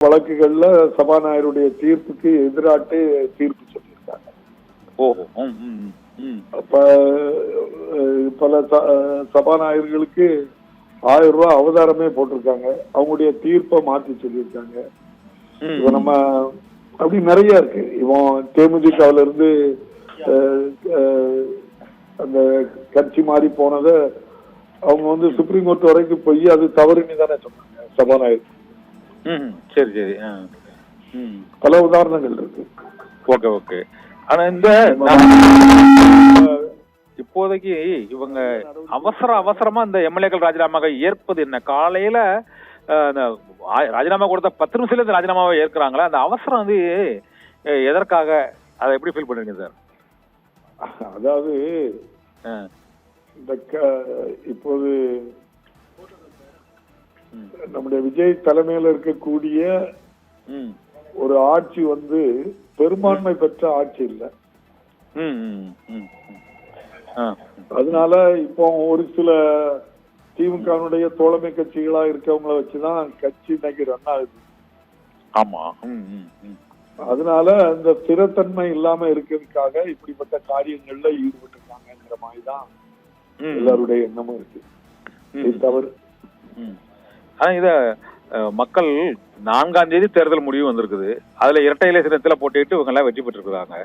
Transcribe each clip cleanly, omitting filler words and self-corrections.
வழக்குகள்ல சபாநாயகருடைய தீர்ப்புக்கு எதிராட்டு தீர்ப்பு சொல்லியிருக்காங்க. அப்ப பல சபாநாயகர்களுக்கு 1000 ரூபாய் அவதாரமே போட்டிருக்காங்க. அவங்களுடைய தீர்ப்பை மாற்றி சொல்லியிருக்காங்க. இப்ப நம்ம அப்படி நிறைய இருக்கு. இவன் தேமுதிகல இருந்து அந்த கட்சி மாறி போனத அவங்க சுப்ரீம் கோர்ட் வரைக்கும் போய் அது தவறுன்னு தானே சொன்னாங்க சபாநாயகர். சரி சரி. பல உதாரணங்கள் இருக்கு. Okay okay. ஆனா இந்த இப்போதைக்கு இவங்க அவசரமா இந்த எம்எல்ஏக்கள் ராஜினாமாவை ஏற்பது என்ன? காலையில ராஜினாமா கொடுத்த 10 நிமிஷத்துல இந்த ராஜினாமாவை ஏற்கிறாங்களா? அந்த அவசரம் எதற்காக? அதை எப்படி ஃபீல் பண்றீங்க சார்? அதாவது இப்போது நம்முடைய விஜய் தலைமையில இருக்கக்கூடிய ஒரு ஆட்சி பெரும்பான்மை பெற்ற ஆட்சி இல்ல. அதனால இப்போ ஒரு சில திமுகவுடைய தோழமை கட்சிகளா இருக்கவங்கள வச்சுதான் கட்சி இன்னைக்கு ரன் ஆகுது. ஆமா. அதனால இந்த ஸ்திரத்தன்மை இல்லாம இருக்கிறதுக்காக இப்படிப்பட்ட காரியங்கள்ல ஈடுபட்டு இருக்காங்கிற மாதிரிதான் எல்லாருடைய எண்ணமும் இருக்கு. இது தவறு. ஆனா இத மக்கள் 4ஆம் தேதி தேர்தல் முடிவு வந்திருக்குது. அதுல இரட்டை இலை சின்னத்துல போட்டிட்டு இவங்க எல்லாம் வெற்றி பெற்றிருக்கிறாங்க.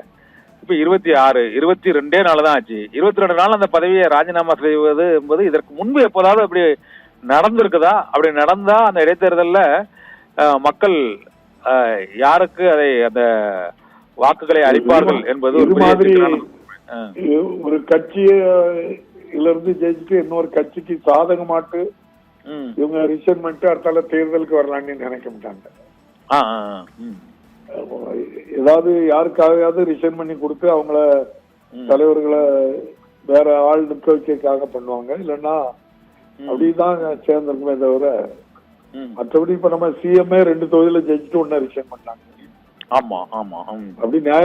இப்ப 26 22 நாள் தான் ஆச்சு. 22 நாள் அந்த பதவியை ராஜினாமா செய்வது என்பது இதற்கு முன்பு எப்போதாவது அப்படி நடந்திருக்குதா? அப்படி நடந்தா அந்த இடைத்தேர்தல்ல மக்கள் யாருக்கு அதை அந்த வாக்குகளை அளிப்பார்கள் என்பது ஒரு கட்சியில இருந்து ஜெயிச்சுட்டு இன்னொரு கட்சிக்கு சாதகமாட்டு இவங்க ரிசைன் பண்ணிட்டு அடுத்தால தேர்தலுக்கு வரலான்னு நினைக்க மாட்டாங்க. ஏதாவது யாருக்காவது ரிசைன் பண்ணி கொடுத்து அவங்கள தலைவர்களை வேற ஆள் நிற்க வைக்கிறதுக்காக பண்ணுவாங்க. இல்லைன்னா அப்படிதான் சேர்ந்திருக்குமே தவிர மற்றபடி இப்ப நம்ம சிஎம்ஏ 2 தொகுதியில ஜெயிச்சுட்டு ஒன்னு ரிசைன் பண்ணாங்க. ஆமா ஆமா. அப்படி நியாயம்